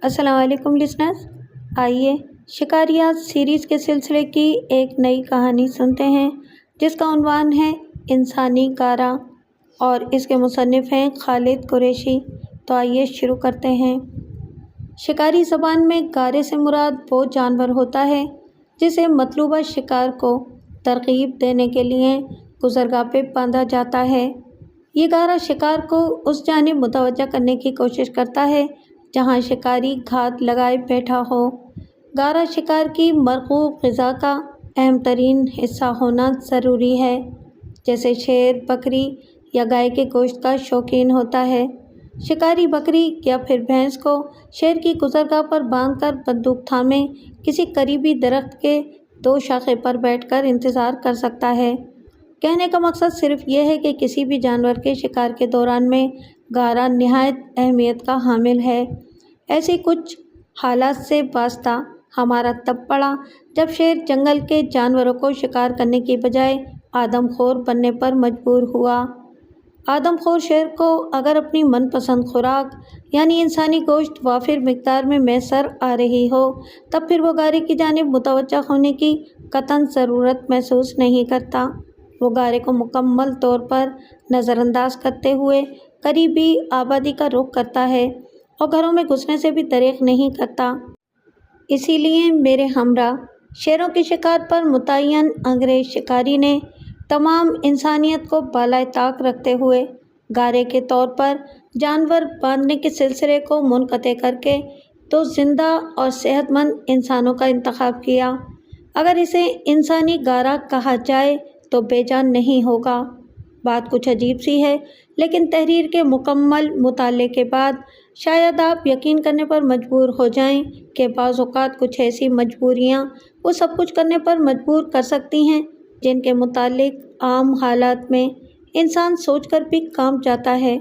السلام علیکم لسنرز، آئیے شکاریات سیریز کے سلسلے کی ایک نئی کہانی سنتے ہیں جس کا عنوان ہے انسانی گارا اور اس کے مصنف ہیں خالد قریشی۔ تو آئیے شروع کرتے ہیں۔ شکاری زبان میں گارے سے مراد وہ جانور ہوتا ہے جسے مطلوبہ شکار کو ترغیب دینے کے لیے گزرگاہ پہ باندھا جاتا ہے۔ یہ گارا شکار کو اس جانب متوجہ کرنے کی کوشش کرتا ہے جہاں شکاری گھات لگائے بیٹھا ہو۔ گارا شکار کی مرغوب غذا کا اہم ترین حصہ ہونا ضروری ہے۔ جیسے شیر بکری یا گائے کے گوشت کا شوقین ہوتا ہے، شکاری بکری یا پھر بھینس کو شیر کی گزرگاہ پر باندھ کر بندوق تھامے کسی قریبی درخت کے دو شاخے پر بیٹھ کر انتظار کر سکتا ہے۔ کہنے کا مقصد صرف یہ ہے کہ کسی بھی جانور کے شکار کے دوران میں گارا نہایت اہمیت کا حامل ہے۔ ایسی کچھ حالات سے واسطہ ہمارا تب پڑا جب شیر جنگل کے جانوروں کو شکار کرنے کی بجائے آدم خور بننے پر مجبور ہوا۔ آدم خور شیر کو اگر اپنی من پسند خوراک یعنی انسانی گوشت وافر مقدار میں میسر آ رہی ہو تب پھر وہ گارے کی جانب متوجہ ہونے کی قطعاً ضرورت محسوس نہیں کرتا۔ وہ گارے کو مکمل طور پر نظر انداز کرتے ہوئے قریبی آبادی کا رخ کرتا ہے اور گھروں میں گھسنے سے بھی دریغ نہیں کرتا۔ اسی لیے میرے ہمراہ شیروں کے شکار پر متعین انگریز شکاری نے تمام انسانیت کو بالائے طاق رکھتے ہوئے گارے کے طور پر جانور باندھنے کے سلسلے کو منقطع کر کے دو زندہ اور صحت مند انسانوں کا انتخاب کیا۔ اگر اسے انسانی گارا کہا جائے تو بے جان نہیں ہوگا۔ بات کچھ عجیب سی ہے، لیکن تحریر کے مکمل مطالعے کے بعد شاید آپ یقین کرنے پر مجبور ہو جائیں کہ بعض اوقات کچھ ایسی مجبوریاں وہ سب کچھ کرنے پر مجبور کر سکتی ہیں جن کے متعلق عام حالات میں انسان سوچ کر بھی کانپ جاتا ہے۔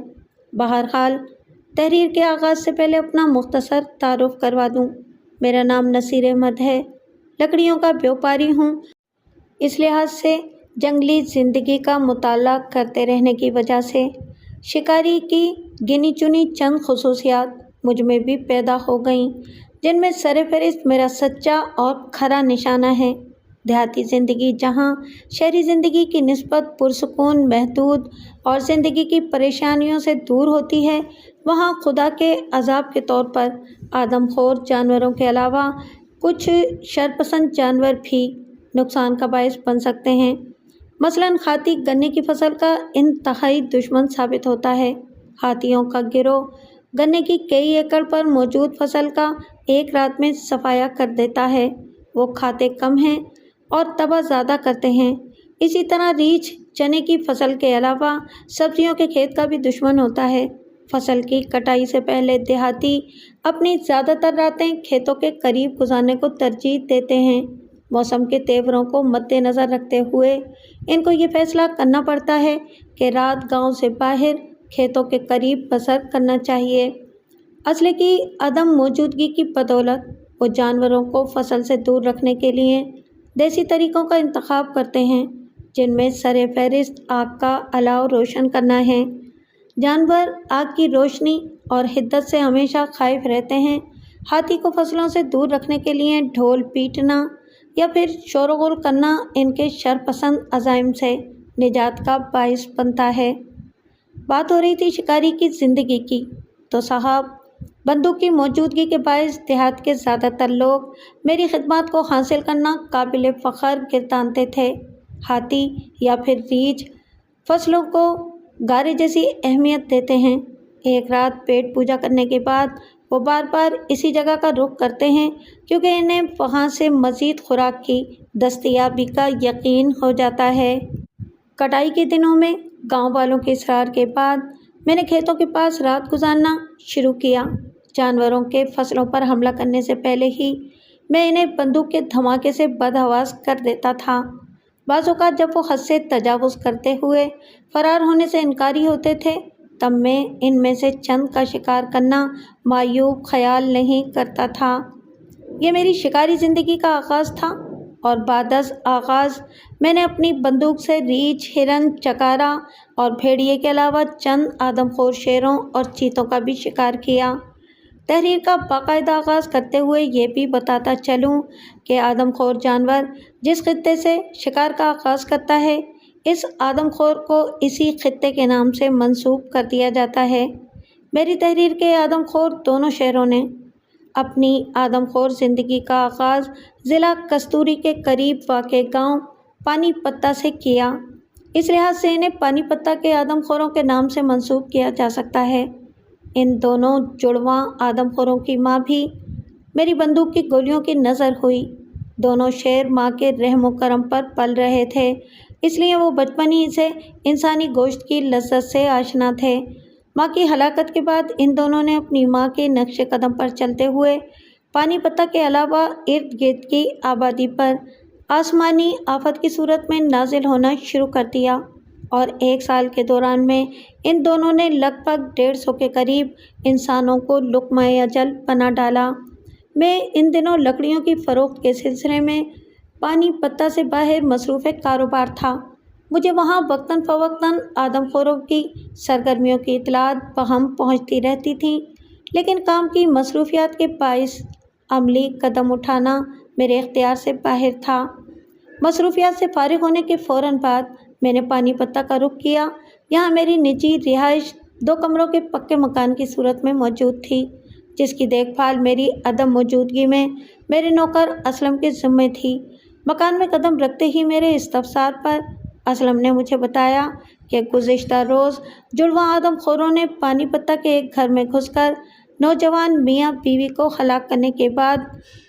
بہرحال تحریر کے آغاز سے پہلے اپنا مختصر تعارف کروا دوں۔ میرا نام نصیر احمد ہے، لکڑیوں کا بیوپاری ہوں۔ اس لحاظ سے جنگلی زندگی کا مطالعہ کرتے رہنے کی وجہ سے شکاری کی گنی چنی چند خصوصیات مجھ میں بھی پیدا ہو گئیں جن میں سر فہرست میرا سچا اور کھرا نشانہ ہے۔ دیہاتی زندگی جہاں شہری زندگی کی نسبت پرسکون، محدود اور زندگی کی پریشانیوں سے دور ہوتی ہے، وہاں خدا کے عذاب کے طور پر آدم خور جانوروں کے علاوہ کچھ شرپسند جانور بھی نقصان کا باعث بن سکتے ہیں۔ مثلاً ہاتھی گنے کی فصل کا انتہائی دشمن ثابت ہوتا ہے۔ ہاتھیوں کا گروہ گنے کی کئی ایکڑ پر موجود فصل کا ایک رات میں صفایا کر دیتا ہے۔ وہ کھاتے کم ہیں اور تباہ زیادہ کرتے ہیں۔ اسی طرح ریچھ چنے کی فصل کے علاوہ سبزیوں کے کھیت کا بھی دشمن ہوتا ہے۔ فصل کی کٹائی سے پہلے دیہاتی اپنی زیادہ تر راتیں کھیتوں کے قریب گزارنے کو ترجیح دیتے ہیں۔ موسم کے تیوروں کو مد نظر رکھتے ہوئے ان کو یہ فیصلہ کرنا پڑتا ہے کہ رات گاؤں سے باہر کھیتوں کے قریب بسر کرنا چاہیے۔ اسلحے کی عدم موجودگی کی بدولت وہ جانوروں کو فصل سے دور رکھنے کے لیے دیسی طریقوں کا انتخاب کرتے ہیں، جن میں سر فہرست آگ کا الاؤ روشن کرنا ہے۔ جانور آگ کی روشنی اور حدت سے ہمیشہ خائف رہتے ہیں۔ ہاتھی کو فصلوں سے دور رکھنے کے لیے ڈھول پیٹنا یا پھر شور و غل کرنا ان کے شرپسند عزائم سے نجات کا باعث بنتا ہے۔ بات ہو رہی تھی شکاری کی زندگی کی، تو صاحب بندوق کی موجودگی کے باعث دیہات کے زیادہ تر لوگ میری خدمات کو حاصل کرنا قابل فخر گردانتے تھے۔ ہاتھی یا پھر ریچھ فصلوں کو گارے جیسی اہمیت دیتے ہیں۔ ایک رات پیٹ پوجا کرنے کے بعد وہ بار بار اسی جگہ کا رخ کرتے ہیں کیونکہ انہیں وہاں سے مزید خوراک کی دستیابی کا یقین ہو جاتا ہے۔ کٹائی کے دنوں میں گاؤں والوں کے اصرار کے بعد میں نے کھیتوں کے پاس رات گزارنا شروع کیا۔ جانوروں کے فصلوں پر حملہ کرنے سے پہلے ہی میں انہیں بندوق کے دھماکے سے بدحواس کر دیتا تھا۔ بعض اوقات جب وہ حد سے تجاوز کرتے ہوئے فرار ہونے سے انکاری ہوتے تھے تب میں ان میں سے چند کا شکار کرنا معیوب خیال نہیں کرتا تھا۔ یہ میری شکاری زندگی کا آغاز تھا اور بعد از آغاز میں نے اپنی بندوق سے ریچھ، ہرن، چکارا اور بھیڑیے کے علاوہ چند آدم خور شیروں اور چیتوں کا بھی شکار کیا۔ تحریر کا باقاعدہ آغاز کرتے ہوئے یہ بھی بتاتا چلوں کہ آدم خور جانور جس خطے سے شکار کا آغاز کرتا ہے، اس آدم خور کو اسی خطے کے نام سے منسوب کر دیا جاتا ہے۔ میری تحریر کے آدم خور دونوں شہروں نے اپنی آدم خور زندگی کا آغاز ضلع کستوری کے قریب واقع گاؤں پانی پتہ سے کیا۔ اس لحاظ سے انہیں پانی پتہ کے آدم خوروں کے نام سے منسوب کیا جا سکتا ہے۔ ان دونوں جڑواں آدم خوروں کی ماں بھی میری بندوق کی گولیوں کی نظر ہوئی۔ دونوں شیر ماں کے رحم و کرم پر پل رہے تھے، اس لیے وہ بچپن ہی سے انسانی گوشت کی لذت سے آشنا تھے۔ ماں کی ہلاکت کے بعد ان دونوں نے اپنی ماں کے نقش قدم پر چلتے ہوئے پانی پتہ کے علاوہ ارد گرد کی آبادی پر آسمانی آفت کی صورت میں نازل ہونا شروع کر دیا، اور 1 سال کے دوران میں ان دونوں نے لگ بھگ 150 کے قریب انسانوں کو لقمہ اجل بنا ڈالا۔ میں ان دنوں لکڑیوں کی فروخت کے سلسلے میں پانی پتہ سے باہر مصروف کاروبار تھا۔ مجھے وہاں وقتاً فوقتاً آدم خوروں کی سرگرمیوں کی اطلاعات بہم پہنچتی رہتی تھیں، لیکن کام کی مصروفیات کے باعث عملی قدم اٹھانا میرے اختیار سے باہر تھا۔ مصروفیات سے فارغ ہونے کے فوراً بعد میں نے پانی پتہ کا رخ کیا۔ یہاں میری نجی رہائش 2 کمروں کے پکے مکان کی صورت میں موجود تھی، جس کی دیکھ بھال میری عدم موجودگی میں میرے نوکر اسلم کے ذمے تھی۔ مکان میں قدم رکھتے ہی میرے استفسار پر اسلم نے مجھے بتایا کہ گزشتہ روز جڑواں آدم خوروں نے پانی پتہ کے ایک گھر میں گھس کر نوجوان میاں بیوی کو ہلاک کرنے کے بعد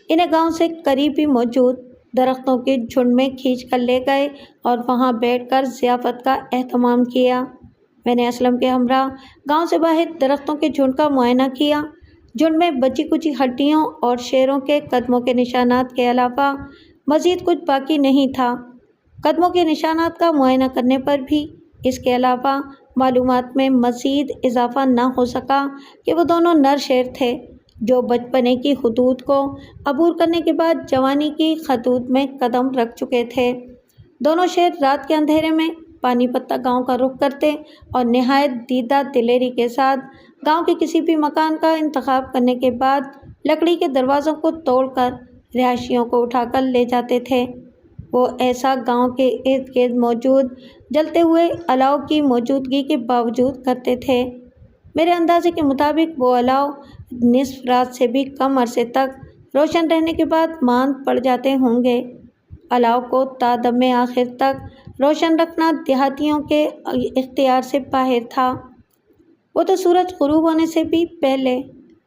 انہیں گاؤں سے قریب ہی موجود درختوں کے جھنڈ میں کھینچ کر لے گئے اور وہاں بیٹھ کر ضیافت کا اہتمام کیا۔ میں نے اسلم کے ہمراہ گاؤں سے باہر درختوں کے جھنڈ کا معائنہ کیا۔ جھنڈ میں بچی کچی ہڈیوں اور شیروں کے قدموں کے نشانات کے علاوہ مزید کچھ باقی نہیں تھا۔ قدموں کے نشانات کا معائنہ کرنے پر بھی اس کے علاوہ معلومات میں مزید اضافہ نہ ہو سکا کہ وہ دونوں نر شیر تھے، جو بچپنے کی حدود کو عبور کرنے کے بعد جوانی کی حدود میں قدم رکھ چکے تھے۔ دونوں شیر رات کے اندھیرے میں پانی پتہ گاؤں کا رخ کرتے اور نہایت دیدہ دلیری کے ساتھ گاؤں کے کسی بھی مکان کا انتخاب کرنے کے بعد لکڑی کے دروازوں کو توڑ کر رہائشیوں کو اٹھا کر لے جاتے تھے۔ وہ ایسا گاؤں کے ارد گرد موجود جلتے ہوئے الاؤ کی موجودگی کے باوجود کرتے تھے۔ میرے اندازے کے مطابق وہ الاؤ نصف رات سے بھی کم عرصے تک روشن رہنے کے بعد ماند پڑ جاتے ہوں گے۔ الاؤ کو تا دم آخر تک روشن رکھنا دیہاتیوں کے اختیار سے باہر تھا۔ وہ تو سورج غروب ہونے سے بھی پہلے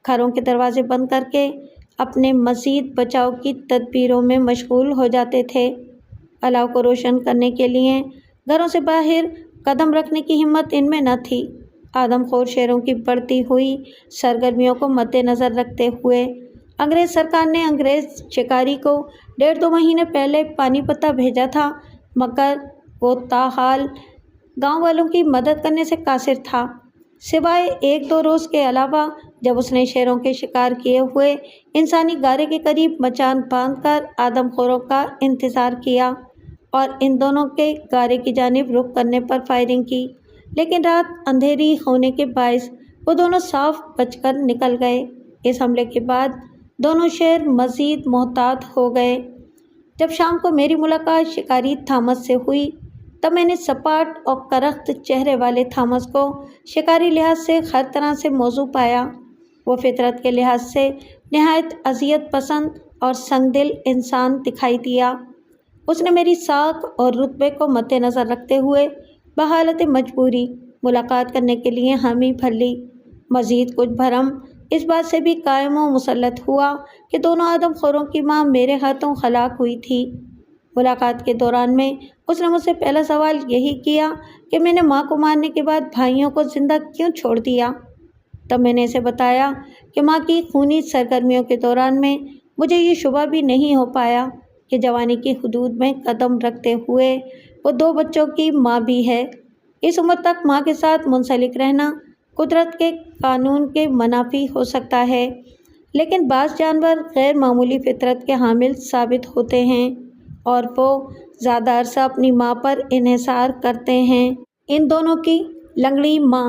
گھروں کے دروازے بند کر کے اپنے مزید بچاؤ کی تدبیروں میں مشغول ہو جاتے تھے۔ الاؤ کو روشن کرنے کے لیے گھروں سے باہر قدم رکھنے کی ہمت ان میں نہ تھی۔ آدم خور شیروں کی بڑھتی ہوئی سرگرمیوں کو مد نظر رکھتے ہوئے انگریز سرکار نے انگریز شکاری کو 1.5-2 مہینے پہلے پانی پتہ بھیجا تھا، مگر وہ تاحال گاؤں والوں کی مدد کرنے سے قاصر تھا، سوائے 1-2 روز کے علاوہ جب اس نے شیروں کے شکار کیے ہوئے انسانی گارے کے قریب مچان باندھ کر آدم خوروں کا انتظار کیا اور ان دونوں کے گارے کی جانب رخ کرنے پر فائرنگ کی، لیکن رات اندھیری ہونے کے باعث وہ دونوں صاف بچ کر نکل گئے۔ اس حملے کے بعد دونوں شیر مزید محتاط ہو گئے۔ جب شام کو میری ملاقات شکاری تھامس سے ہوئی تب میں نے سپاٹ اور کرخت چہرے والے تھامس کو شکاری لحاظ سے ہر طرح سے موزوں پایا۔ وہ فطرت کے لحاظ سے نہایت اذیت پسند اور سنگ دل انسان دکھائی دیا۔ اس نے میری ساکھ اور رتبے کو مد نظر رکھتے ہوئے بحالت مجبوری ملاقات کرنے کے لیے حامی بھر لی۔ مزید کچھ بھرم اس بات سے بھی قائم و مسلط ہوا کہ دونوں آدم خوروں کی ماں میرے ہاتھوں ہلاک ہوئی تھی۔ ملاقات کے دوران میں اس نے مجھ سے پہلا سوال یہی کیا کہ میں نے ماں کو مارنے کے بعد بھائیوں کو زندہ کیوں چھوڑ دیا۔ تب میں نے اسے بتایا کہ ماں کی خونی سرگرمیوں کے دوران میں مجھے یہ شبہ بھی نہیں ہو پایا کہ جوانی کی حدود میں قدم رکھتے ہوئے وہ 2 بچوں کی ماں بھی ہے۔ اس عمر تک ماں کے ساتھ منسلک رہنا قدرت کے قانون کے منافی ہو سکتا ہے، لیکن بعض جانور غیر معمولی فطرت کے حامل ثابت ہوتے ہیں اور وہ زیادہ عرصہ اپنی ماں پر انحصار کرتے ہیں۔ ان دونوں کی لنگڑی ماں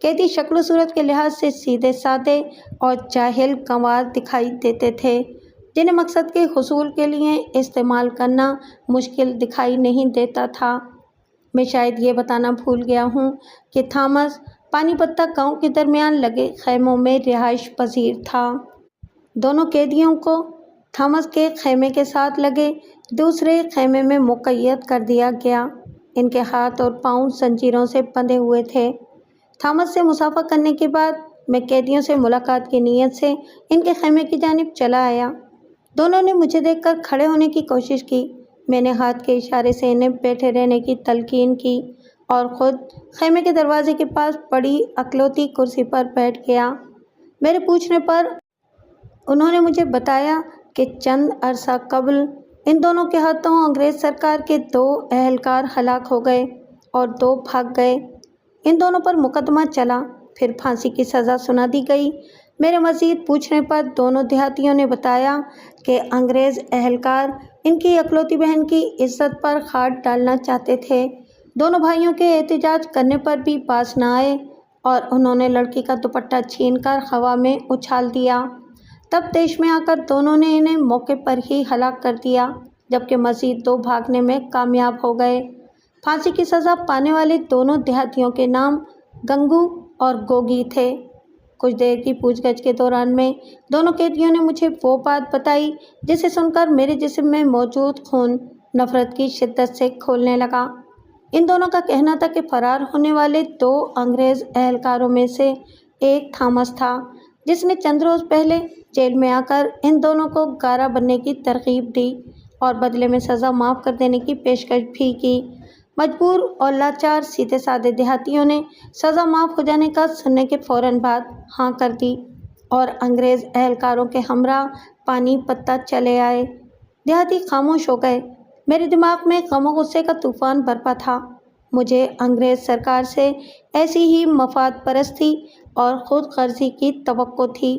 قیدی شکل و صورت کے لحاظ سے سیدھے سادے اور جاہل گنوار دکھائی دیتے تھے، جنہیں مقصد کے حصول کے لیے استعمال کرنا مشکل دکھائی نہیں دیتا تھا۔ میں شاید یہ بتانا بھول گیا ہوں کہ تھامس پانی پتہ گاؤں کے درمیان لگے خیموں میں رہائش پذیر تھا۔ دونوں قیدیوں کو تھامس کے خیمے کے ساتھ لگے دوسرے خیمے میں مقید کر دیا گیا۔ ان کے ہاتھ اور پاؤں زنجیروں سے بندھے ہوئے تھے۔ تھامس سے مصافحہ کرنے کے بعد میں قیدیوں سے ملاقات کی نیت سے ان کے خیمے کی جانب چلا آیا۔ دونوں نے مجھے دیکھ کر کھڑے ہونے کی کوشش کی۔ میں نے ہاتھ کے اشارے سے انہیں بیٹھے رہنے کی تلقین کی اور خود خیمے کے دروازے کے پاس پڑی اکلوتی کرسی پر بیٹھ گیا۔ میرے پوچھنے پر انہوں نے مجھے بتایا کہ چند عرصہ قبل ان دونوں کے ہاتھوں انگریز سرکار کے 2 اہلکار ہلاک ہو گئے اور 2 بھاگ گئے۔ ان دونوں پر مقدمہ چلا، پھر پھانسی کی سزا سنا دی گئی۔ میرے مزید پوچھنے پر دونوں دیہاتیوں نے بتایا کہ انگریز اہلکار ان کی اکلوتی بہن کی عزت پر ہاتھ ڈالنا چاہتے تھے۔ دونوں بھائیوں کے احتجاج کرنے پر بھی باز نہ آئے اور انہوں نے لڑکی کا دوپٹہ چھین کر ہوا میں اچھال دیا۔ تب طیش میں آ کر دونوں نے انہیں موقع پر ہی ہلاک کر دیا، جبکہ مزید 2 بھاگنے میں کامیاب ہو گئے۔ پھانسی کی سزا پانے والے دونوں دیہاتیوں کے نام گنگو اور گوگی تھے۔ کچھ دیر کی پوچھ گچھ کے دوران میں دونوں قیدیوں نے مجھے وہ بات بتائی جسے سن کر میرے جسم میں موجود خون نفرت کی شدت سے کھولنے لگا۔ ان دونوں کا کہنا تھا کہ فرار ہونے والے 2 انگریز اہلکاروں میں سے ایک تھامس تھا، جس نے چند روز پہلے جیل میں آ کر ان دونوں کو گارا بننے کی ترغیب دی اور بدلے میں سزا معاف کر دینے کی پیشکش بھی کی۔ مجبور اور لاچار سیدھے سادے دیہاتیوں نے سزا معاف ہو جانے کا سننے کے فوراً بعد ہاں کر دی اور انگریز اہلکاروں کے ہمراہ پانی پتہ چلے آئے۔ دیہاتی خاموش ہو گئے۔ میرے دماغ میں غم و غصے کا طوفان برپا تھا۔ مجھے انگریز سرکار سے ایسی ہی مفاد پرستی اور خود غرضی کی توقع تھی۔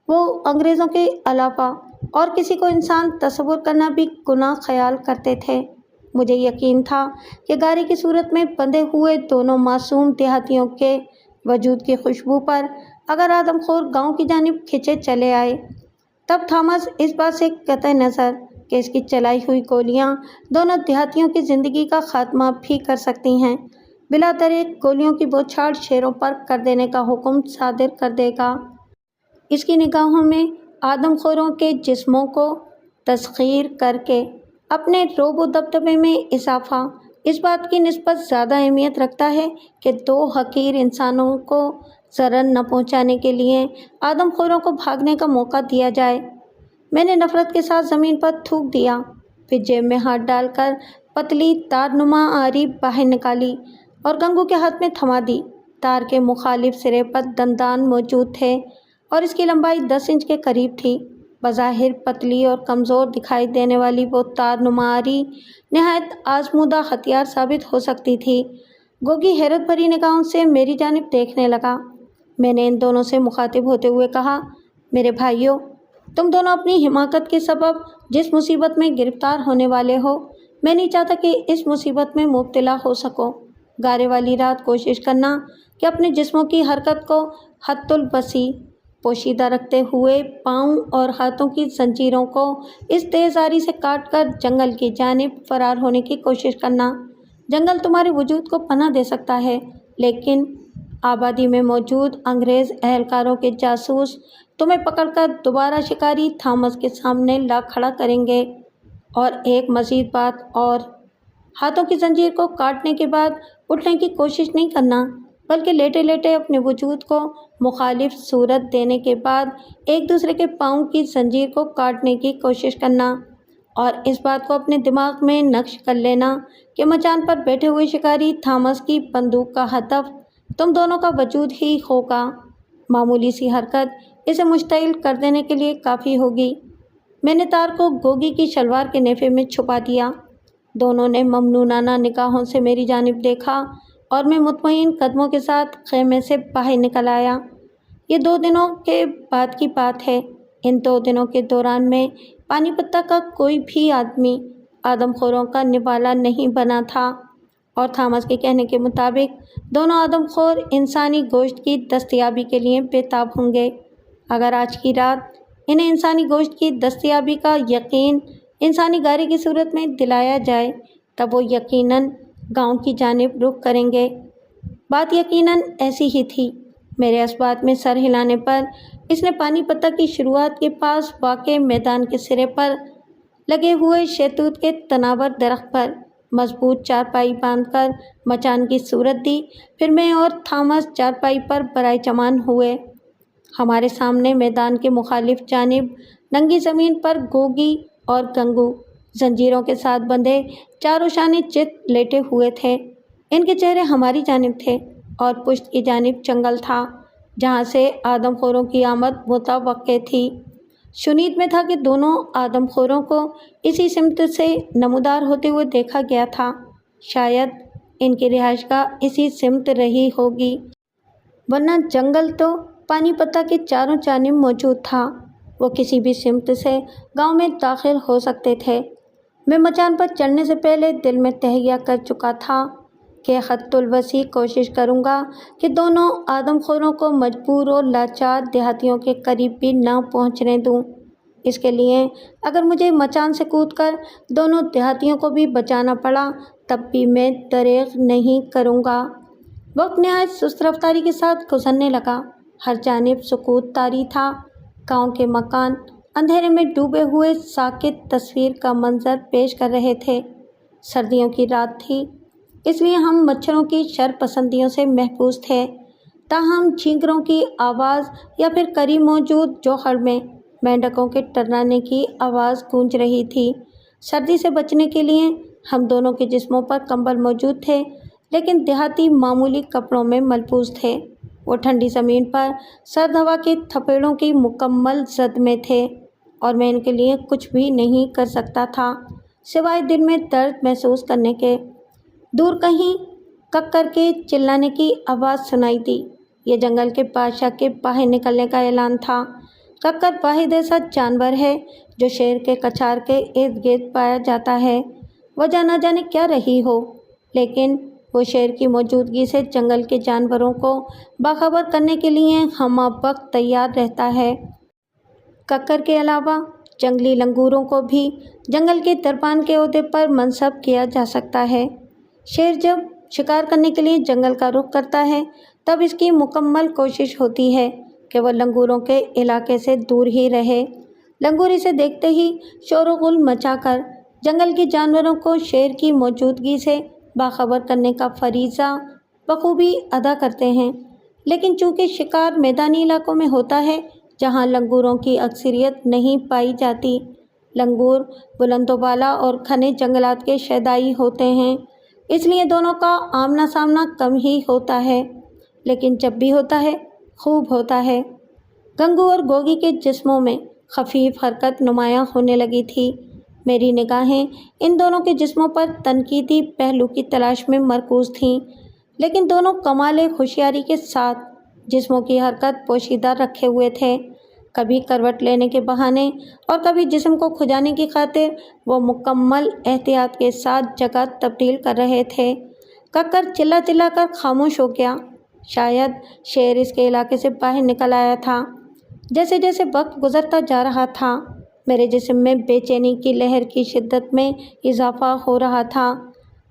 وہ انگریزوں کے علاوہ اور کسی کو انسان تصور کرنا بھی گناہ خیال کرتے تھے۔ مجھے یقین تھا کہ گارے کی صورت میں بندھے ہوئے دونوں معصوم دیہاتیوں کے وجود کی خوشبو پر اگر آدم خور گاؤں کی جانب کھنچے چلے آئے، تب تھامس اس بات سے قطع نظر کہ اس کی چلائی ہوئی گولیاں دونوں دیہاتیوں کی زندگی کا خاتمہ بھی کر سکتی ہیں، بلا دریغ گولیوں کی بوچھاڑ شیروں پر کر دینے کا حکم صادر کر دے گا۔ اس کی نگاہوں میں آدم خوروں کے جسموں کو تسخیر کر کے اپنے رعب و دبدبے میں اضافہ اس بات کی نسبت زیادہ اہمیت رکھتا ہے کہ 2 حقیر انسانوں کو ضرر نہ پہنچانے کے لیے آدم خوروں کو بھاگنے کا موقع دیا جائے۔ میں نے نفرت کے ساتھ زمین پر تھوک دیا، پھر جیب میں ہاتھ ڈال کر پتلی تار نما آری باہر نکالی اور گنگو کے ہاتھ میں تھما دی۔ تار کے مخالف سرے پر دندان موجود تھے اور اس کی لمبائی 10 انچ کے قریب تھی۔ بظاہر پتلی اور کمزور دکھائی دینے والی وہ تار نما آری نہایت آزمودہ ہتھیار ثابت ہو سکتی تھی۔ گوگی حیرت بھری نگاہوں سے میری جانب دیکھنے لگا۔ میں نے ان دونوں سے مخاطب ہوتے ہوئے کہا، میرے بھائیوں، تم دونوں اپنی حماقت کے سبب جس مصیبت میں گرفتار ہونے والے ہو، میں نہیں چاہتا کہ اس مصیبت میں مبتلا ہو سکو۔ گارے والی رات کوشش کرنا کہ اپنے جسموں کی حرکت کو حد الوسیع پوشیدہ رکھتے ہوئے پاؤں اور ہاتھوں کی زنجیروں کو اس تیز آری سے کاٹ کر جنگل کی جانب فرار ہونے کی کوشش کرنا۔ جنگل تمہارے وجود کو پناہ دے سکتا ہے، لیکن آبادی میں موجود انگریز اہلکاروں کے جاسوس تمہیں پکڑ کر دوبارہ شکاری تھامس کے سامنے لا کھڑا کریں گے۔ اور ایک مزید بات اور، ہاتھوں کی زنجیر کو کاٹنے کے بعد اٹھنے کی کوشش نہیں کرنا، بلکہ لیٹے لیٹے اپنے وجود کو مخالف صورت دینے کے بعد ایک دوسرے کے پاؤں کی زنجیر کو کاٹنے کی کوشش کرنا، اور اس بات کو اپنے دماغ میں نقش کر لینا کہ مچان پر بیٹھے ہوئے شکاری تھامس کی بندوق کا ہدف تم دونوں کا وجود ہی ہوگا۔ معمولی سی حرکت اسے مشتعل کر دینے کے لیے کافی ہوگی۔ میں نے تار کو گوگی کی شلوار کے نیفے میں چھپا دیا۔ دونوں نے ممنونانہ نگاہوں سے میری جانب دیکھا اور میں مطمئن قدموں کے ساتھ خیمے سے باہر نکل آیا۔ یہ 2 دنوں کے بعد کی بات ہے۔ ان 2 دنوں کے دوران میں پانی پتہ کا کوئی بھی آدمی آدم خوروں کا نوالا نہیں بنا تھا۔ اور تھامس کے کہنے کے مطابق دونوں آدم خور انسانی گوشت کی دستیابی کے لیے بےتاب ہوں گے۔ اگر آج کی رات انہیں انسانی گوشت کی دستیابی کا یقین انسانی گارے کی صورت میں دلایا جائے تب وہ یقیناً گاؤں کی جانب رخ کریں گے۔ بات یقیناً ایسی ہی تھی۔ میرے اس بات میں سر ہلانے پر اس نے پانی پتہ کی شروعات کے پاس واقع میدان کے سرے پر لگے ہوئے شہتوت کے تناور درخت پر مضبوط چارپائی باندھ کر مچان کی صورت دی۔ پھر میں اور تھامس چارپائی پر برائے چمان ہوئے۔ ہمارے سامنے میدان کے مخالف جانب ننگی زمین پر گوگی اور گنگو زنجیروں کے ساتھ بندھے چاروں شانے چت لیٹے ہوئے تھے۔ ان کے چہرے ہماری جانب تھے اور پشت کی جانب جنگل تھا جہاں سے آدم خوروں کی آمد متوقع تھی۔ شنید میں تھا کہ دونوں آدم خوروں کو اسی سمت سے نمودار ہوتے ہوئے دیکھا گیا تھا۔ شاید ان کی رہائش گاہ اسی سمت رہی ہوگی، ورنہ جنگل تو پانی پتہ کے چاروں جانب موجود تھا۔ وہ کسی بھی سمت سے گاؤں میں داخل ہو سکتے تھے۔ میں مچان پر چڑھنے سے پہلے دل میں تہیہ کر چکا تھا کہ خط الوسیع کوشش کروں گا کہ دونوں آدم خوروں کو مجبور و لاچار دیہاتیوں کے قریب بھی نہ پہنچنے دوں۔ اس کے لیے اگر مجھے مچان سے کود کر دونوں دیہاتیوں کو بھی بچانا پڑا تب بھی میں دریغ نہیں کروں گا۔ وقت نہایت سست رفتاری کے ساتھ گزرنے لگا۔ ہر جانب سکوت طاری تھا۔ گاؤں کے مکان اندھیرے میں ڈوبے ہوئے ساکت تصویر کا منظر پیش کر رہے تھے۔ سردیوں کی رات تھی، اس لیے ہم مچھروں کی شر پسندیوں سے محفوظ تھے، تاہم جھینگروں کی آواز یا پھر قریب موجود جوہر میں مینڈکوں کے ٹرنانے کی آواز گونج رہی تھی۔ سردی سے بچنے کے لیے ہم دونوں کے جسموں پر کمبل موجود تھے، لیکن دیہاتی معمولی کپڑوں میں ملبوس تھے۔ وہ ٹھنڈی زمین پر سرد ہوا کے تھپیڑوں کی مکمل زد میں تھے اور میں ان کے لیے کچھ بھی نہیں کر سکتا تھا سوائے دل میں درد محسوس کرنے کے۔ دور کہیں ککر کے چلانے کی آواز سنائی دی۔ یہ جنگل کے بادشاہ کے باہر نکلنے کا اعلان تھا۔ ککر واحد ایسا جانور ہے جو شیر کے کچھار کے ارد گرد پایا جاتا ہے۔ وجہ نہ جانے کیا رہی ہو، لیکن وہ شیر کی موجودگی سے جنگل کے جانوروں کو باخبر کرنے کے لیے ہمہ وقت تیار رہتا ہے۔ ککر کے علاوہ جنگلی لنگوروں کو بھی جنگل کے دربان کے عہدے پر منصب کیا جا سکتا ہے۔ شیر جب شکار کرنے کے لیے جنگل کا رخ کرتا ہے تب اس کی مکمل کوشش ہوتی ہے کہ وہ لنگوروں کے علاقے سے دور ہی رہے۔ لنگور اسے دیکھتے ہی شور و غل مچا کر جنگل کے جانوروں کو شیر کی موجودگی سے باخبر کرنے کا فریضہ بخوبی ادا کرتے ہیں، لیکن چونکہ شکار میدانی علاقوں میں ہوتا ہے جہاں لنگوروں کی اکثریت نہیں پائی جاتی، لنگور بلند و بالا اور گھنے جنگلات کے شیدائی ہوتے ہیں، اس لیے دونوں کا آمنا سامنا کم ہی ہوتا ہے، لیکن جب بھی ہوتا ہے خوب ہوتا ہے۔ گنگو اور گوگی کے جسموں میں خفیف حرکت نمایاں ہونے لگی تھی۔ میری نگاہیں ان دونوں کے جسموں پر تنقیدی پہلو کی تلاش میں مرکوز تھیں، لیکن دونوں کمال ہوشیاری کے ساتھ جسموں کی حرکت پوشیدہ رکھے ہوئے تھے۔ کبھی کروٹ لینے کے بہانے اور کبھی جسم کو کھجانے کی خاطر وہ مکمل احتیاط کے ساتھ جگہ تبدیل کر رہے تھے۔ ککر چلا چلا کر خاموش ہو گیا۔ شاید شیر اس کے علاقے سے باہر نکل آیا تھا۔ جیسے جیسے وقت گزرتا جا رہا تھا میرے جسم میں بے چینی کی لہر کی شدت میں اضافہ ہو رہا تھا۔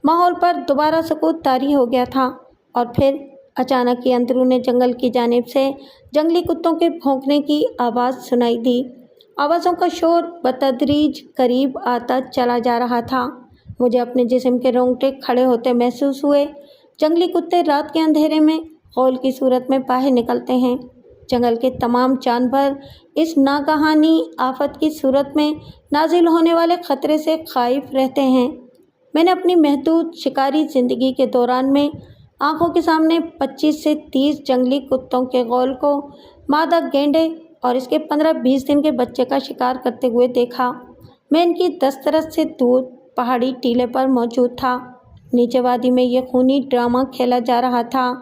ماحول پر دوبارہ سکوت طاری ہو گیا تھا اور پھر اچانک ہی اندرون جنگل کی جانب سے جنگلی کتوں کے بھونکنے کی آواز سنائی دی۔ آوازوں کا شور بتدریج قریب آتا چلا جا رہا تھا۔ مجھے اپنے جسم کے رونگٹے کھڑے ہوتے محسوس ہوئے۔ جنگلی کتے رات کے اندھیرے میں غول کی صورت میں باہر نکلتے ہیں۔ جنگل کے تمام جانور اس ناگہانی آفت کی صورت میں نازل ہونے والے خطرے سے خائف رہتے ہیں۔ میں نے اپنی محدود شکاری زندگی کے دوران میں آنکھوں کے سامنے 25 سے 30 جنگلی کتوں کے غول کو مادہ گینڈے اور اس کے 15-20 دن کے بچے کا شکار کرتے ہوئے دیکھا۔ میں ان کی دسترس سے دور پہاڑی ٹیلے پر موجود تھا۔ نیچے وادی میں یہ خونی ڈرامہ کھیلا جا رہا تھا۔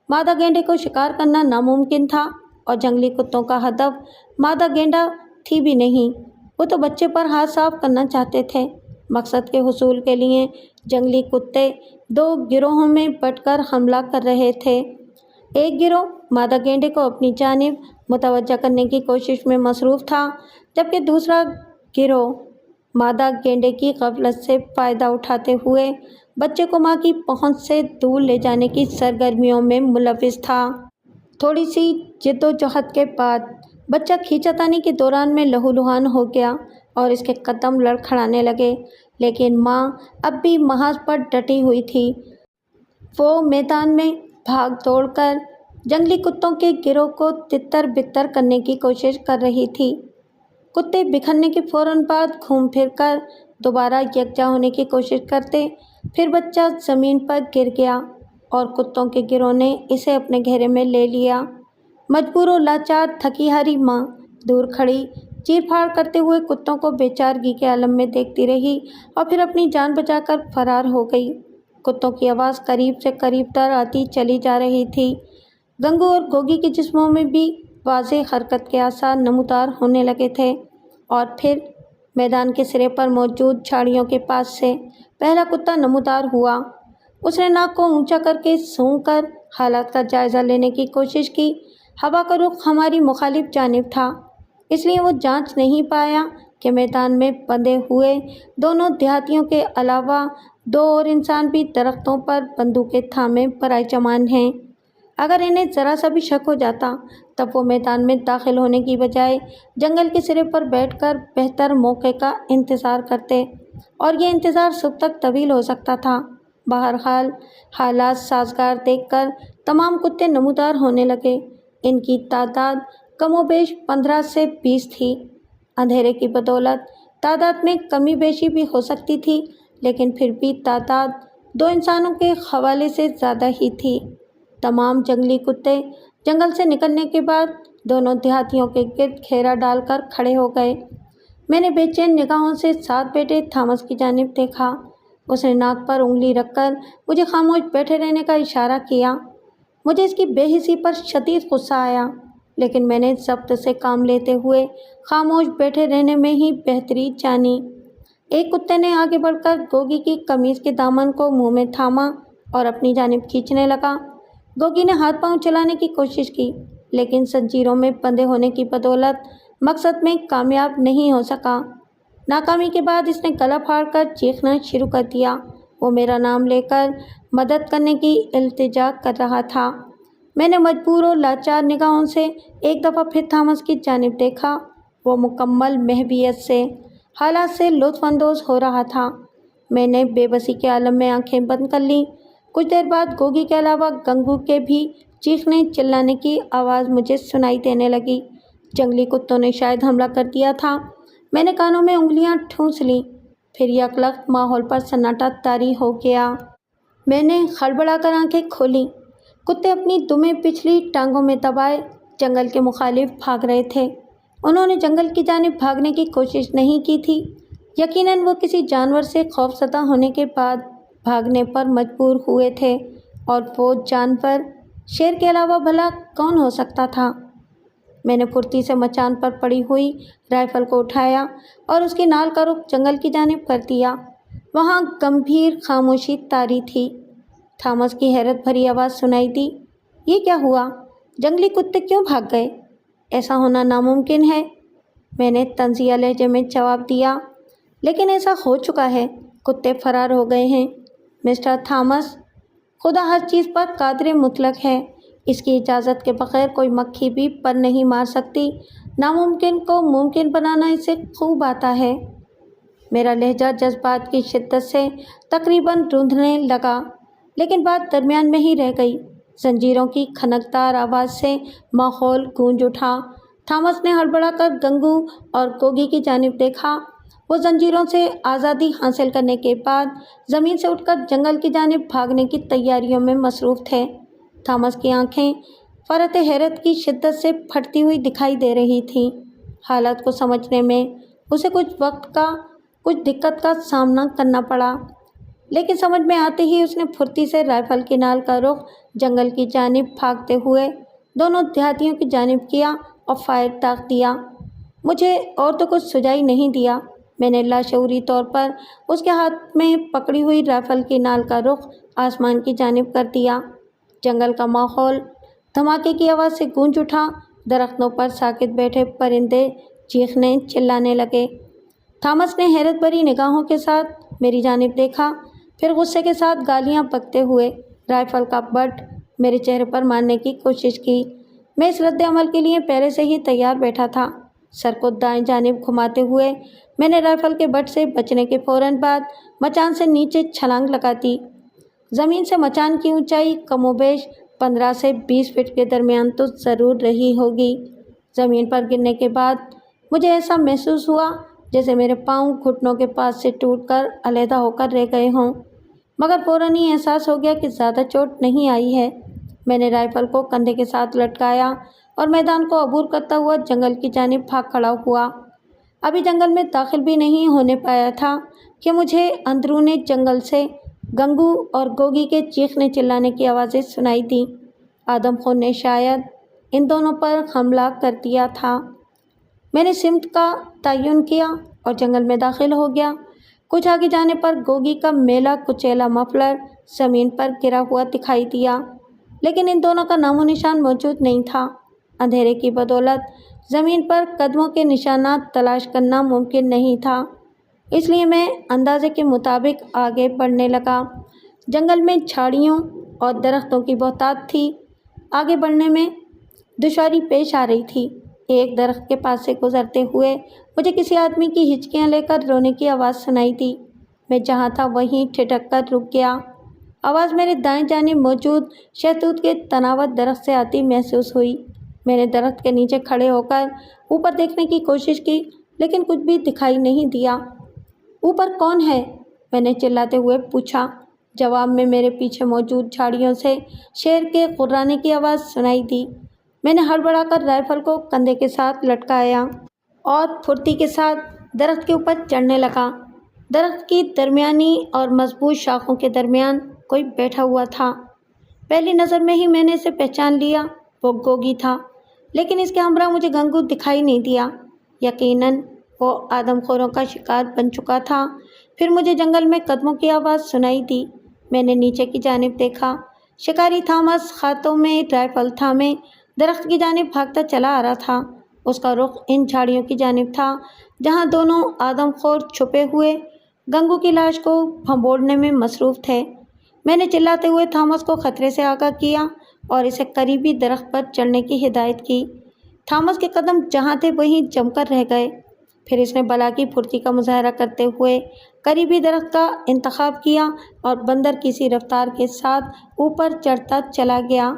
مادہ گینڈے کو شکار کرنا ناممکن تھا اور جنگلی کتوں کا ہدف مادہ گینڈا تھی بھی نہیں۔ وہ تو بچے پر ہاتھ صاف کرنا چاہتے تھے۔ مقصد کے حصول کے لیے جنگلی کتے 2 گروہوں میں بٹ کر حملہ کر رہے تھے۔ ایک گروہ مادہ گینڈے کو اپنی جانب متوجہ کرنے کی کوشش میں مصروف تھا، جبکہ دوسرا گروہ مادہ گینڈے کی غفلت سے فائدہ اٹھاتے ہوئے بچے کو ماں کی پہنچ سے دور لے جانے کی سرگرمیوں میں ملوث تھا۔ تھوڑی سی جد و جہد کے بعد بچہ کھینچاتانی کے دوران میں لہولہان ہو گیا اور اس کے قدم لڑکھڑانے لگے، لیکن ماں اب بھی محاذ پر ڈٹی ہوئی تھی۔ وہ میدان میں بھاگ دوڑ کر جنگلی کتوں کے گروہ کو تتر بتر کرنے کی کوشش کر رہی تھی۔ کتے بکھرنے کے فوراً بعد گھوم پھر کر دوبارہ یکجا ہونے کی کوشش کرتے، پھر بچہ زمین پر گر گیا اور کتوں کے گروہ نے اسے اپنے گھیرے میں لے لیا۔ مجبور و لاچار تھکی ہاری ماں دور کھڑی چیر پھاڑ کرتے ہوئے کتوں کو بے چارگی کے عالم میں دیکھتی رہی اور پھر اپنی جان بچا کر فرار ہو گئی۔ کتوں کی آواز قریب سے قریب تر آتی چلی جا رہی تھی۔ گنگو اور گوگی کے جسموں میں بھی واضح حرکت کے آثار نمودار ہونے لگے تھے، اور پھر میدان کے سرے پر موجود جھاڑیوں کے پاس سے پہلا کتا نمودار ہوا۔ اس نے ناک کو اونچا کر کے سونگھ کر حالات کا جائزہ لینے کی کوشش کی۔ ہوا کا رخ ہماری مخالف جانب تھا، اس لیے وہ جانچ نہیں پایا کہ میدان میں بندھے ہوئے دونوں دیہاتیوں کے علاوہ 2 اور انسان بھی درختوں پر بندوقیں تھامے پرائچمان ہیں۔ اگر انہیں ذرا سا بھی شک ہو جاتا تب وہ میدان میں داخل ہونے کی بجائے جنگل کے سرے پر بیٹھ کر بہتر موقع کا انتظار کرتے، اور یہ انتظار صبح تک طویل ہو سکتا تھا۔ بہرحال حالات سازگار دیکھ کر تمام کتے نمودار ہونے لگے۔ ان کی تعداد کم و بیش 15 سے 20 تھی۔ اندھیرے کی بدولت تعداد میں کمی بیشی بھی ہو سکتی تھی، لیکن پھر بھی تعداد 2 انسانوں کے حوالے سے زیادہ ہی تھی۔ تمام جنگلی کتے جنگل سے نکلنے کے بعد دونوں دیہاتیوں کے گرد گھیرا ڈال کر کھڑے ہو گئے۔ میں نے بے چین نگاہوں سے ساتھ بیٹھے تھامس کی جانب دیکھا۔ اس نے ناک پر انگلی رکھ کر مجھے خاموش بیٹھے رہنے کا اشارہ کیا۔ مجھے اس کی بے حسی پر شدید غصہ آیا، لیکن میں نے ضبط سے کام لیتے ہوئے خاموش بیٹھے رہنے میں ہی بہتری جانی۔ ایک کتے نے آگے بڑھ کر گوگی کی قمیض کے دامن کو منہ میں تھاما اور اپنی جانب کھینچنے لگا۔ گوگی نے ہاتھ پاؤں چلانے کی کوشش کی، لیکن زنجیروں میں بندھے ہونے کی بدولت مقصد میں کامیاب نہیں ہو سکا۔ ناکامی کے بعد اس نے گلا پھاڑ کر چیخنا شروع کر دیا۔ وہ میرا نام لے کر مدد کرنے کی التجا کر رہا تھا۔ میں نے مجبور و لاچار نگاہوں سے ایک دفعہ پھر تھامس کی جانب دیکھا۔ وہ مکمل محبیت سے حالات سے لطف اندوز ہو رہا تھا۔ میں نے بے بسی کے عالم میں آنکھیں بند کر لیں۔ کچھ دیر بعد گوگی کے علاوہ گنگو کے بھی چیخنے چلانے کی آواز مجھے سنائی دینے لگی۔ جنگلی کتوں نے شاید حملہ کر دیا تھا۔ میں نے کانوں میں انگلیاں ٹھونس لیں، پھر یکلخت ماحول پر سناٹا طاری ہو گیا۔ میں نے ہڑبڑا کر آنکھیں کھولیں۔ کتے اپنی دمیں پچھلی ٹانگوں میں دبائے جنگل کے مخالف بھاگ رہے تھے۔ انہوں نے جنگل کی جانب بھاگنے کی کوشش نہیں کی تھی۔ یقیناً وہ کسی جانور سے خوفزدہ ہونے کے بعد بھاگنے پر مجبور ہوئے تھے، اور وہ جانور شیر کے علاوہ بھلا کون ہو سکتا تھا؟ میں نے پھرتی سے مچان پر پڑی ہوئی رائفل کو اٹھایا اور اس کی نال کا رخ جنگل کی جانب کر دیا۔ وہاں گمبھیر خاموشی طاری تھی۔ تھامس کی حیرت بھری آواز سنائی دی، یہ کیا ہوا؟ جنگلی کتے کیوں بھاگ گئے؟ ایسا ہونا ناممکن ہے، میں نے طنزیہ لہجے میں جواب دیا۔ لیکن ایسا ہو چکا ہے، کتے فرار ہو گئے ہیں مسٹر تھامس۔ خدا ہر چیز پر قادر مطلق ہے، اس کی اجازت کے بغیر کوئی مکھی بھی پر نہیں مار سکتی۔ ناممکن کو ممکن بنانا اسے خوب آتا ہے۔ میرا لہجہ جذبات کی شدت سے تقریباً روندھنے لگا، لیکن بات درمیان میں ہی رہ گئی۔ زنجیروں کی کھنکدار آواز سے ماحول گونج اٹھا۔ تھامس نے ہڑبڑا کر گنگو اور گوگی کی جانب دیکھا۔ وہ زنجیروں سے آزادی حاصل کرنے کے بعد زمین سے اٹھ کر جنگل کی جانب بھاگنے کی تیاریوں میں مصروف تھے۔ تھامس کی آنکھیں فرط حیرت کی شدت سے پھٹتی ہوئی دکھائی دے رہی تھیں۔ حالات کو سمجھنے میں اسے کچھ دقت کا سامنا کرنا پڑا، لیکن سمجھ میں آتے ہی اس نے پھرتی سے رائفل کی نال کا رخ جنگل کی جانب بھاگتے ہوئے دونوں دیہاتیوں کی جانب کیا اور فائر داغ دیا۔ مجھے اور تو کچھ سجائی نہیں دیا۔ میں نے لاشعوری طور پر اس کے ہاتھ میں پکڑی ہوئی رائفل کی نال کا رخ آسمان کی جانب کر دیا۔ جنگل کا ماحول دھماکے کی آواز سے گونج اٹھا۔ درختوں پر ساکت بیٹھے پرندے چیخنے چلانے لگے۔ تھامس نے حیرت بھری نگاہوں کے ساتھ میری جانب دیکھا، پھر غصے کے ساتھ گالیاں بکتے ہوئے رائفل کا بٹ میرے چہرے پر مارنے کی کوشش کی۔ میں اس رد عمل کے لیے پہلے سے ہی تیار بیٹھا تھا۔ سر کو دائیں جانب گھماتے ہوئے میں نے رائفل کے بٹ سے بچنے کے فوراً بعد مچان سے نیچے چھلانگ لگا دی۔ زمین سے مچان کی اونچائی کم و بیش 15 سے 20 فٹ کے درمیان تو ضرور رہی ہوگی۔ زمین پر گرنے کے بعد مجھے ایسا محسوس ہوا جیسے میرے پاؤں گھٹنوں کے پاس سے ٹوٹ کر علیحدہ ہو کر رہ گئے ہوں، مگر فوراً ہی احساس ہو گیا کہ زیادہ چوٹ نہیں آئی ہے۔ میں نے رائفل کو کندھے کے ساتھ لٹکایا اور میدان کو عبور کرتا ہوا جنگل کی جانب بھاگ کھڑا ہوا۔ ابھی جنگل میں داخل بھی نہیں ہونے پایا تھا کہ مجھے اندرون جنگل سے گنگو اور گوگی کے چیخنے چلانے کی آوازیں سنائی دیں۔ آدم خور نے شاید ان دونوں پر حملہ کر دیا تھا۔ میں نے سمت کا تعین کیا اور جنگل میں داخل ہو گیا۔ کچھ آگے جانے پر گوگی کا میلا کچیلا مفلر زمین پر گرا ہوا دکھائی دیا، لیکن ان دونوں کا نام و نشان موجود نہیں تھا۔ اندھیرے کی بدولت زمین پر قدموں کے نشانات تلاش کرنا ممکن نہیں تھا، اس لیے میں اندازے کے مطابق آگے بڑھنے لگا۔ جنگل میں جھاڑیوں اور درختوں کی بہتات تھی۔ آگے بڑھنے میں دشواری پیش آ رہی تھی۔ ایک درخت کے پاس سے گزرتے ہوئے مجھے کسی آدمی کی ہچکیاں لے کر رونے کی آواز سنائی دی۔ میں جہاں تھا وہیں ٹھٹک کر رک گیا۔ آواز میرے دائیں جانب موجود شہتوت کے تناوت درخت سے آتی محسوس ہوئی۔ میں نے درخت کے نیچے کھڑے ہو کر اوپر دیکھنے کی کوشش کی، لیکن کچھ بھی دکھائی نہیں دیا۔ اوپر کون ہے؟ میں نے چلاتے ہوئے پوچھا۔ جواب میں میرے پیچھے موجود جھاڑیوں سے شیر کے غرانے کی آواز سنائی دی۔ میں نے ہڑبڑا کر رائفل کو کندھے کے ساتھ لٹکایا اور پھرتی کے ساتھ درخت کے اوپر چڑھنے لگا۔ درخت کی درمیانی اور مضبوط شاخوں کے درمیان کوئی بیٹھا ہوا تھا۔ پہلی نظر میں ہی میں نے اسے پہچان لیا، وہ گوگی تھا، لیکن اس کے ہمراہ مجھے گنگو دکھائی نہیں دیا۔ یقیناً وہ آدم خوروں کا شکار بن چکا تھا۔ پھر مجھے جنگل میں قدموں کی آواز سنائی دی۔ میں نے نیچے کی جانب دیکھا۔ شکاری تھامس ہاتھوں میں رائفل تھامے درخت کی جانب بھاگتا چلا آ رہا تھا۔ اس کا رخ ان جھاڑیوں کی جانب تھا جہاں دونوں آدم خور چھپے ہوئے گنگو کی لاش کو بھنبوڑنے میں مصروف تھے۔ میں نے چلاتے ہوئے تھامس کو خطرے سے آگاہ کیا اور اسے قریبی درخت پر چڑھنے کی ہدایت کی۔ تھامس کے قدم جہاں تھے وہیں جم کر رہ گئے۔ پھر اس نے بلا کی پھرتی کا مظاہرہ کرتے ہوئے قریبی درخت کا انتخاب کیا اور بندر کی سی رفتار کے ساتھ اوپر چڑھتا چلا گیا۔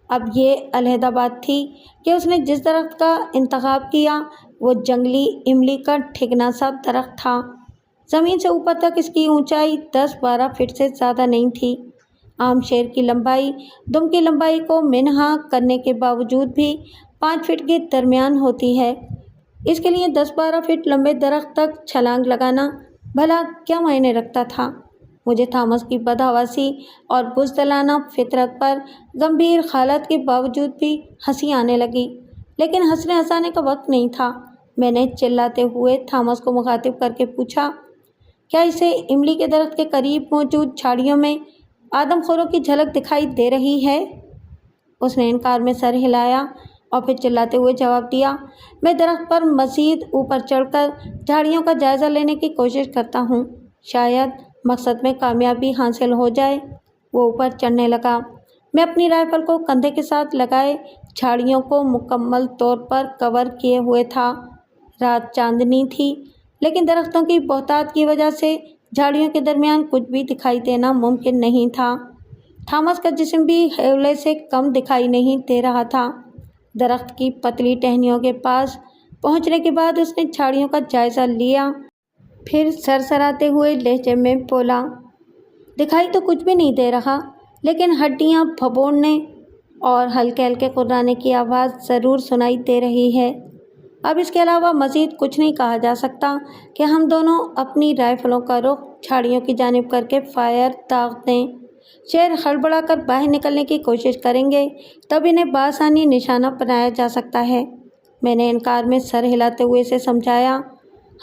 اب یہ علیحدہ بات تھی کہ اس نے جس درخت کا انتخاب کیا وہ جنگلی املی کا ٹھگنا سا درخت تھا۔ زمین سے اوپر تک اس کی اونچائی 10-12 فٹ سے زیادہ نہیں تھی۔ عام شیر کی لمبائی دم کی لمبائی کو منہا کرنے کے باوجود بھی 5 فٹ کے درمیان ہوتی ہے۔ اس کے لیے 10-12 فٹ لمبے درخت تک چھلانگ لگانا بھلا کیا معنی رکھتا تھا؟ مجھے تھامس کی بدحواسی اور بزدلانہ فطرت پر گمبھیر حالت کے باوجود بھی ہنسی آنے لگی، لیکن ہنسنے ہنسانے کا وقت نہیں تھا۔ میں نے چلاتے ہوئے تھامس کو مخاطب کر کے پوچھا، کیا اسے املی کے درخت کے قریب موجود جھاڑیوں میں آدم خوروں کی جھلک دکھائی دے رہی ہے؟ اس نے انکار میں سر ہلایا اور پھر چلاتے ہوئے جواب دیا، میں درخت پر مزید اوپر چڑھ کر جھاڑیوں کا جائزہ لینے کی کوشش کرتا ہوں، شاید مقصد میں کامیابی حاصل ہو جائے۔ وہ اوپر چڑھنے لگا۔ میں اپنی رائفل کو کندھے کے ساتھ لگائے جھاڑیوں کو مکمل طور پر کور کیے ہوئے تھا۔ رات چاندنی تھی، لیکن درختوں کی بہتات کی وجہ سے جھاڑیوں کے درمیان کچھ بھی دکھائی دینا ممکن نہیں تھا۔ تھامس کا جسم بھی ہیولے سے کم دکھائی نہیں دے رہا تھا۔ درخت کی پتلی ٹہنیوں کے پاس پہنچنے کے بعد اس نے جھاڑیوں کا جائزہ لیا، پھر سرسراتے ہوئے لہجے میں بولا، دکھائی تو کچھ بھی نہیں دے رہا، لیکن ہڈیاں بھنبوڑنے اور ہلکے ہلکے قرانے کی آواز ضرور سنائی دے رہی ہے۔ اب اس کے علاوہ مزید کچھ نہیں کہا جا سکتا کہ ہم دونوں اپنی رائفلوں کا رخ جھاڑیوں کی جانب کر کے فائر داغ دیں۔ شیر ہڑبڑا کر باہر نکلنے کی کوشش کریں گے تب انہیں بآسانی نشانہ بنایا جا سکتا ہے۔ میں نے انکار میں سر ہلاتے ہوئے اسے سمجھایا،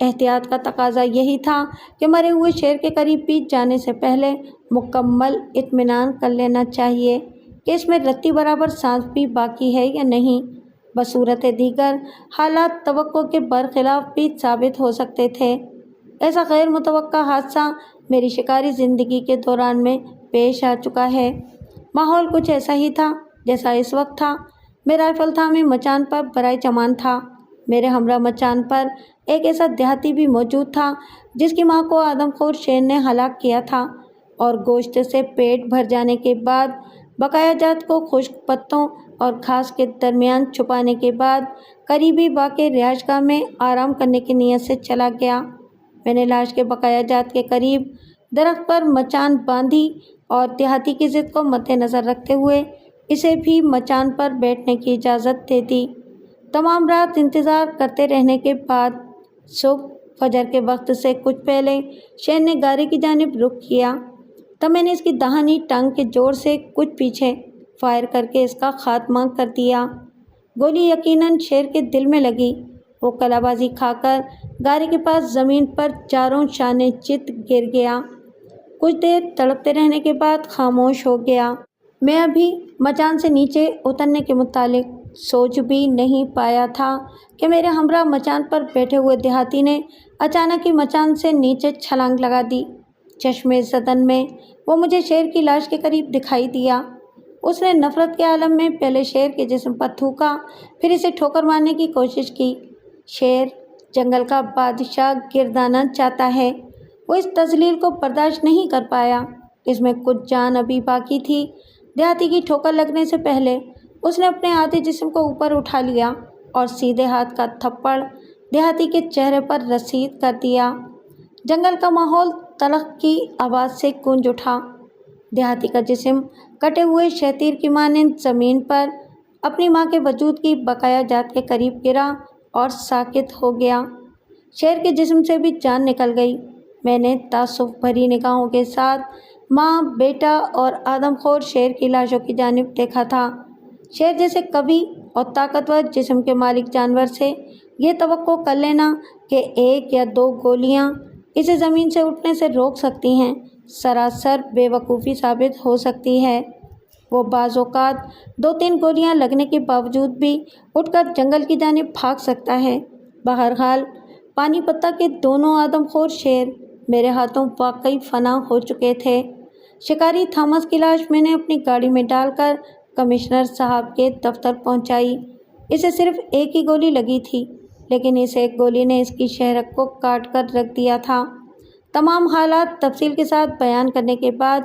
احتیاط کا تقاضا یہی تھا کہ مرے ہوئے شیر کے قریب بھی جانے سے پہلے مکمل اطمینان کر لینا چاہیے کہ اس میں رتی برابر سانس بھی باقی ہے یا نہیں۔ بصورت دیگر حالات توقع کے برخلاف بھی ثابت ہو سکتے تھے۔ ایسا غیر متوقع حادثہ میری شکاری زندگی کے دوران میں پیش آ چکا ہے۔ ماحول کچھ ایسا ہی تھا جیسا اس وقت تھا۔ میں رائفل تھامے مچان پر برائے چمان تھا۔ میرے ہمراہ مچان پر ایک ایسا دیہاتی بھی موجود تھا جس کی ماں کو آدم خور شیر نے ہلاک کیا تھا اور گوشت سے پیٹ بھر جانے کے بعد بقایا جات کو خشک پتوں اور گھاس کے درمیان چھپانے کے بعد قریبی واقع رہائش گاہ میں آرام کرنے کی نیت سے چلا گیا۔ میں نے لاش کے بقایا جات کے قریب درخت پر مچان باندھی اور دیہاتی کی ضد کو مد نظر رکھتے ہوئے اسے بھی مچان پر بیٹھنے کی اجازت دے دی۔ تمام رات انتظار کرتے رہنے کے بعد صبح فجر کے وقت سے کچھ پہلے شیر نے گارے کی جانب رخ کیا۔ تب میں نے اس کی داہنی ٹانگ کے جوڑ سے کچھ پیچھے فائر کر کے اس کا خاتمہ کر دیا۔ گولی یقیناً شیر کے دل میں لگی۔ وہ کلا بازی کھا کر گارے کے پاس زمین پر چاروں شانے چت گر گیا۔ کچھ دیر تڑپتے رہنے کے بعد خاموش ہو گیا۔ میں ابھی مچان سے نیچے اترنے کے متعلق سوچ بھی نہیں پایا تھا کہ میرے ہمراہ مچان پر بیٹھے ہوئے دیہاتی نے اچانک ہی مچان سے نیچے چھلانگ لگا دی۔ چشمے زدن میں وہ مجھے شیر کی لاش کے قریب دکھائی دیا۔ اس نے نفرت کے عالم میں پہلے شیر کے جسم پر تھوکا، پھر اسے ٹھوکر مارنے کی کوشش کی۔ شیر جنگل کا بادشاہ گردانا چاہتا ہے۔ وہ اس تذلیل کو برداشت نہیں کر پایا۔ اس میں کچھ جان ابھی باقی تھی۔ دیہاتی کی ٹھوکر لگنے سے پہلے اس نے اپنے آدھے جسم کو اوپر اٹھا لیا اور سیدھے ہاتھ کا تھپڑ دیہاتی کے چہرے پر رسید کر دیا۔ جنگل کا ماحول تلخ کی آواز سے گونج اٹھا۔ دیہاتی کا جسم کٹے ہوئے شہتیر کی مانند زمین پر اپنی ماں کے وجود کی بقایا جات کے قریب گرا اور ساکت ہو گیا۔ شیر کے جسم سے بھی جان نکل گئی۔ میں نے تعصب بھری نگاہوں کے ساتھ ماں، بیٹا اور آدم خور شیر کی لاشوں کی جانب دیکھا تھا۔ شیر جیسے قوی اور طاقتور جسم کے مالک جانور سے یہ توقع کر لینا کہ ایک یا دو گولیاں اسے زمین سے اٹھنے سے روک سکتی ہیں، سراسر بے وقوفی ثابت ہو سکتی ہے۔ وہ بعض اوقات 2-3 گولیاں لگنے کے باوجود بھی اٹھ کر جنگل کی جانب بھاگ سکتا ہے۔ بہرحال پانی پتہ کے دونوں آدم خور شیر میرے ہاتھوں واقعی فنا ہو چکے تھے۔ شکاری تھامس کی لاش میں نے اپنی گاڑی میں ڈال کر کمشنر صاحب کے دفتر پہنچائی۔ اسے صرف ایک ہی گولی لگی تھی، لیکن اس ایک گولی نے اس کی شہرک کو کاٹ کر رکھ دیا تھا۔ تمام حالات تفصیل کے ساتھ بیان کرنے کے بعد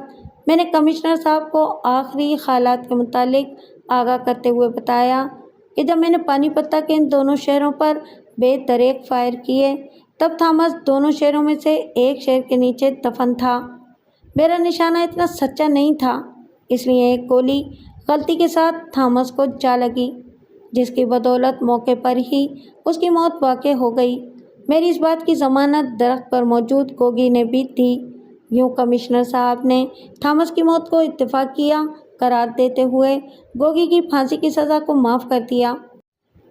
میں نے کمشنر صاحب کو آخری حالات کے متعلق آگاہ کرتے ہوئے بتایا کہ جب میں نے پانی پتہ کے ان دونوں شہروں پر بے دریغ فائر کیے تب تھامس دونوں شہروں میں سے ایک شہر کے نیچے دفن تھا۔ میرا نشانہ اتنا سچا نہیں تھا، اس لیے ایک گولی غلطی کے ساتھ تھامس کو جا لگی، جس کی بدولت موقع پر ہی اس کی موت واقع ہو گئی۔ میری اس بات کی ضمانت درخت پر موجود گوگی نے بھی دی۔ یوں کمشنر صاحب نے تھامس کی موت کو اتفاقیہ قرار دیتے ہوئے گوگی کی پھانسی کی سزا کو معاف کر دیا۔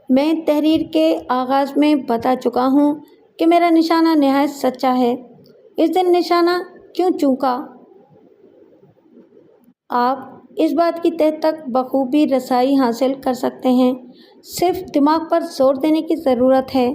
میں تحریر کے آغاز میں بتا چکا ہوں کہ میرا نشانہ نہایت سچا ہے۔ اس دن نشانہ کیوں چونکا؟ آپ اس بات کی تہ تک بخوبی رسائی حاصل کر سکتے ہیں۔ صرف دماغ پر زور دینے کی ضرورت ہے۔